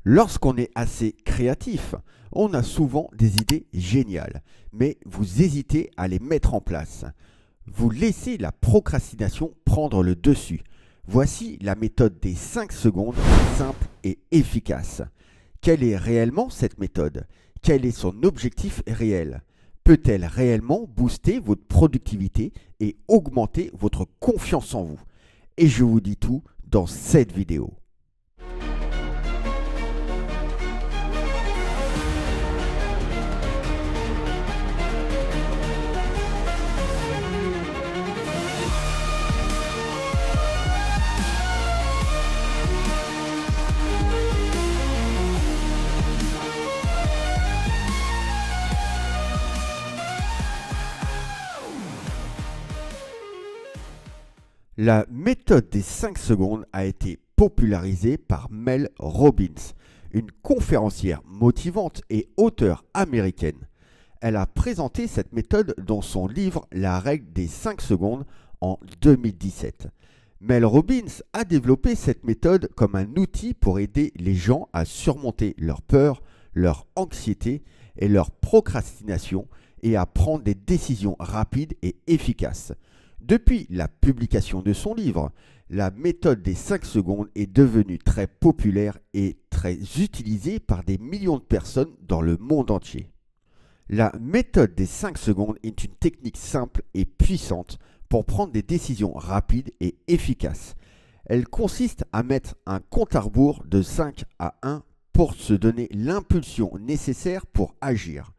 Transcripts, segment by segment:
Lorsqu'on est assez créatif, on a souvent des idées géniales, mais vous hésitez à les mettre en place. Vous laissez la procrastination prendre le dessus. Voici la méthode des 5 secondes, simple et efficace. Quelle est réellement cette méthode? Quel est son objectif réel? Peut-elle réellement booster votre productivité et augmenter votre confiance en vous? Et je vous dis tout dans cette vidéo. La méthode des 5 secondes a été popularisée par Mel Robbins, une conférencière motivante et auteure américaine. Elle a présenté cette méthode dans son livre La règle des 5 secondes en 2017. Mel Robbins a développé cette méthode comme un outil pour aider les gens à surmonter leur peur, leur anxiété et leur procrastination et à prendre des décisions rapides et efficaces. Depuis la publication de son livre, la méthode des 5 secondes est devenue très populaire et très utilisée par des millions de personnes dans le monde entier. La méthode des 5 secondes est une technique simple et puissante pour prendre des décisions rapides et efficaces. Elle consiste à mettre un compte à rebours de 5 à 1 pour se donner l'impulsion nécessaire pour agir.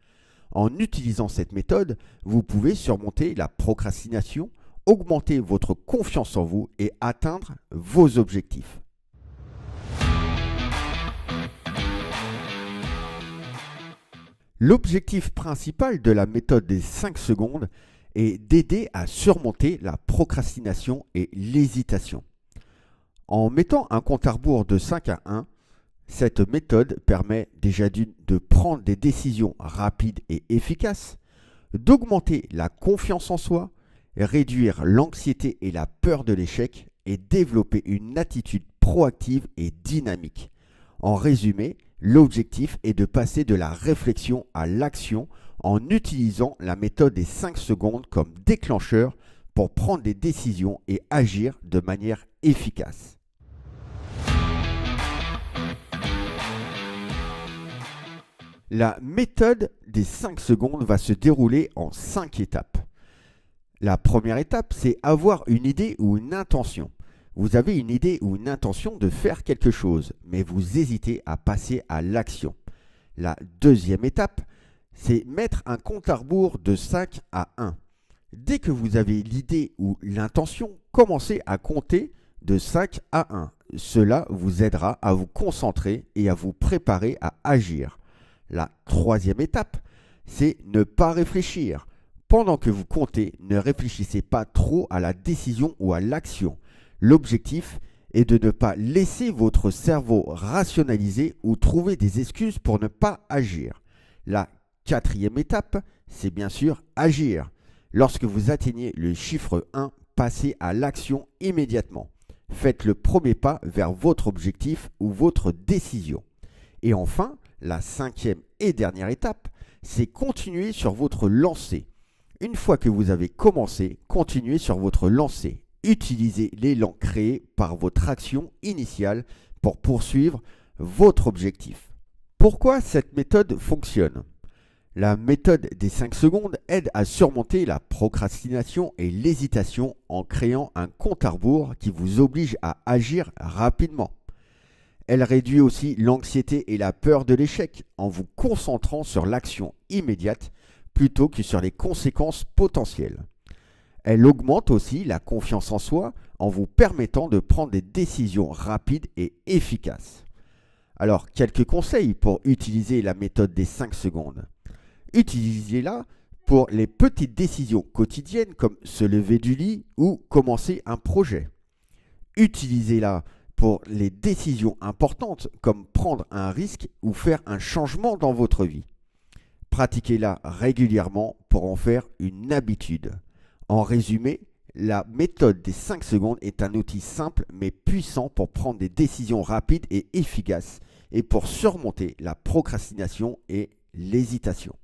En utilisant cette méthode, vous pouvez surmonter la procrastination, augmenter votre confiance en vous et atteindre vos objectifs. L'objectif principal de la méthode des 5 secondes est d'aider à surmonter la procrastination et l'hésitation. En mettant un compte à rebours de 5 à 1, cette méthode permet déjà de prendre des décisions rapides et efficaces, d'augmenter la confiance en soi, réduire l'anxiété et la peur de l'échec et développer une attitude proactive et dynamique. En résumé, l'objectif est de passer de la réflexion à l'action en utilisant la méthode des 5 secondes comme déclencheur pour prendre des décisions et agir de manière efficace. La méthode des 5 secondes va se dérouler en 5 étapes. La première étape, c'est avoir une idée ou une intention. Vous avez une idée ou une intention de faire quelque chose, mais vous hésitez à passer à l'action. La deuxième étape, c'est mettre un compte à rebours de 5 à 1. Dès que vous avez l'idée ou l'intention, commencez à compter de 5 à 1. Cela vous aidera à vous concentrer et à vous préparer à agir. La troisième étape, c'est ne pas réfléchir. Pendant que vous comptez, ne réfléchissez pas trop à la décision ou à l'action. L'objectif est de ne pas laisser votre cerveau rationaliser ou trouver des excuses pour ne pas agir. La quatrième étape, c'est bien sûr agir. Lorsque vous atteignez le chiffre 1, passez à l'action immédiatement. Faites le premier pas vers votre objectif ou votre décision. Et enfin, la cinquième et dernière étape, c'est continuer sur votre lancée. Une fois que vous avez commencé, continuez sur votre lancée. Utilisez l'élan créé par votre action initiale pour poursuivre votre objectif. Pourquoi cette méthode fonctionne? La méthode des 5 secondes aide à surmonter la procrastination et l'hésitation en créant un compte à rebours qui vous oblige à agir rapidement. Elle réduit aussi l'anxiété et la peur de l'échec en vous concentrant sur l'action immédiate plutôt que sur les conséquences potentielles. Elle augmente aussi la confiance en soi en vous permettant de prendre des décisions rapides et efficaces. Alors, quelques conseils pour utiliser la méthode des 5 secondes. Utilisez-la pour les petites décisions quotidiennes comme se lever du lit ou commencer un projet. Utilisez-la pour les décisions importantes comme prendre un risque ou faire un changement dans votre vie. Pratiquez-la régulièrement pour en faire une habitude. En résumé, la méthode des 5 secondes est un outil simple mais puissant pour prendre des décisions rapides et efficaces et pour surmonter la procrastination et l'hésitation.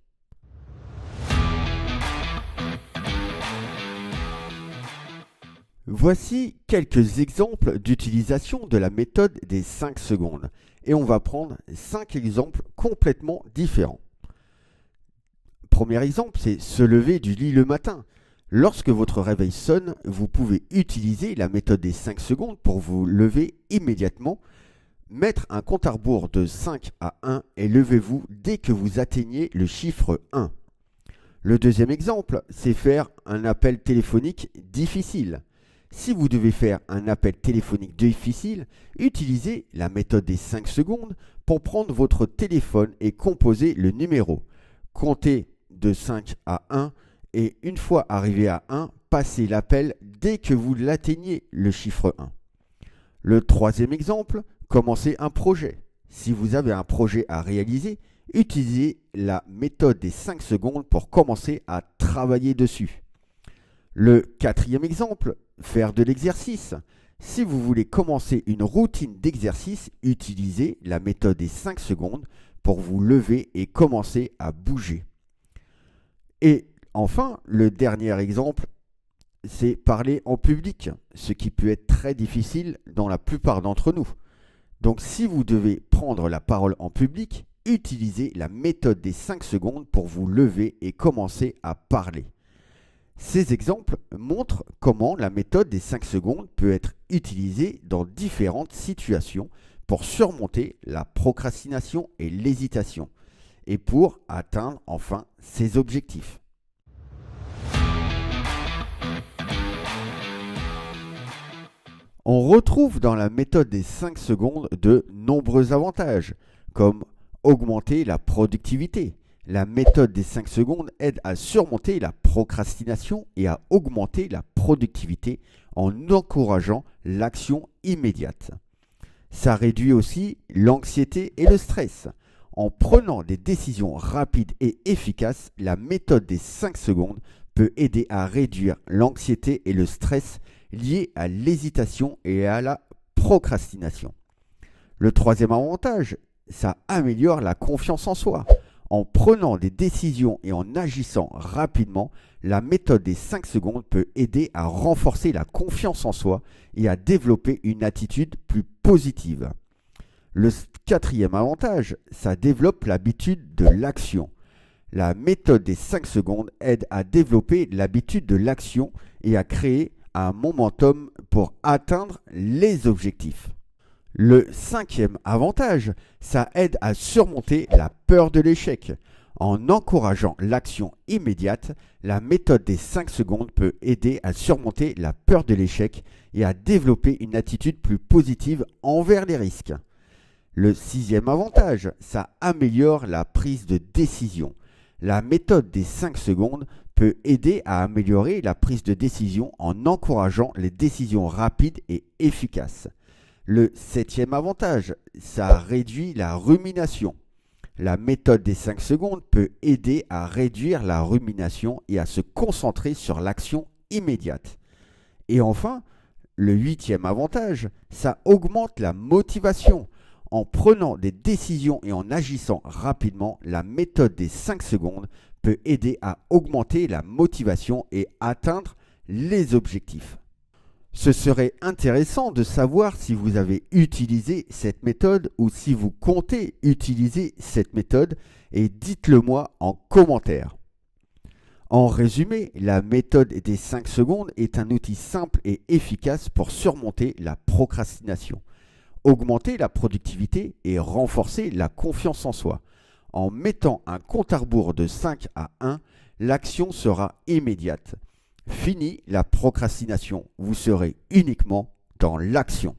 Voici quelques exemples d'utilisation de la méthode des 5 secondes et on va prendre 5 exemples complètement différents. Premier exemple, c'est se lever du lit le matin. Lorsque votre réveil sonne, vous pouvez utiliser la méthode des 5 secondes pour vous lever immédiatement, mettre un compte à rebours de 5 à 1 et levez-vous dès que vous atteignez le chiffre 1. Le deuxième exemple, c'est faire un appel téléphonique difficile. Si vous devez faire un appel téléphonique difficile, utilisez la méthode des 5 secondes pour prendre votre téléphone et composer le numéro. Comptez de 5 à 1 et une fois arrivé à 1, passez l'appel dès que vous l'atteignez, le chiffre 1. Le troisième exemple, commencez un projet. Si vous avez un projet à réaliser, utilisez la méthode des 5 secondes pour commencer à travailler dessus. Le quatrième exemple, faire de l'exercice. Si vous voulez commencer une routine d'exercice, utilisez la méthode des 5 secondes pour vous lever et commencer à bouger. Et enfin, le dernier exemple, c'est parler en public, ce qui peut être très difficile dans la plupart d'entre nous. Donc si vous devez prendre la parole en public, utilisez la méthode des 5 secondes pour vous lever et commencer à parler. Ces exemples montrent comment la méthode des 5 secondes peut être utilisée dans différentes situations pour surmonter la procrastination et l'hésitation et pour atteindre enfin ses objectifs. On retrouve dans la méthode des 5 secondes de nombreux avantages, comme augmenter la productivité. La méthode des 5 secondes aide à surmonter la procrastination et à augmenter la productivité en encourageant l'action immédiate. Ça réduit aussi l'anxiété et le stress. En prenant des décisions rapides et efficaces, la méthode des 5 secondes peut aider à réduire l'anxiété et le stress liés à l'hésitation et à la procrastination. Le troisième avantage, ça améliore la confiance en soi. En prenant des décisions et en agissant rapidement, la méthode des 5 secondes peut aider à renforcer la confiance en soi et à développer une attitude plus positive. Le quatrième avantage, ça développe l'habitude de l'action. La méthode des 5 secondes aide à développer l'habitude de l'action et à créer un momentum pour atteindre les objectifs. Le cinquième avantage, ça aide à surmonter la peur de l'échec. En encourageant l'action immédiate, la méthode des 5 secondes peut aider à surmonter la peur de l'échec et à développer une attitude plus positive envers les risques. Le sixième avantage, ça améliore la prise de décision. La méthode des 5 secondes peut aider à améliorer la prise de décision en encourageant les décisions rapides et efficaces. Le septième avantage, ça réduit la rumination. La méthode des 5 secondes peut aider à réduire la rumination et à se concentrer sur l'action immédiate. Et enfin, le huitième avantage, ça augmente la motivation. En prenant des décisions et en agissant rapidement, la méthode des 5 secondes peut aider à augmenter la motivation et atteindre les objectifs. Ce serait intéressant de savoir si vous avez utilisé cette méthode ou si vous comptez utiliser cette méthode et dites-le moi en commentaire. En résumé, la méthode des 5 secondes est un outil simple et efficace pour surmonter la procrastination, augmenter la productivité et renforcer la confiance en soi. En mettant un compte à rebours de 5 à 1, l'action sera immédiate. Fini la procrastination, vous serez uniquement dans l'action.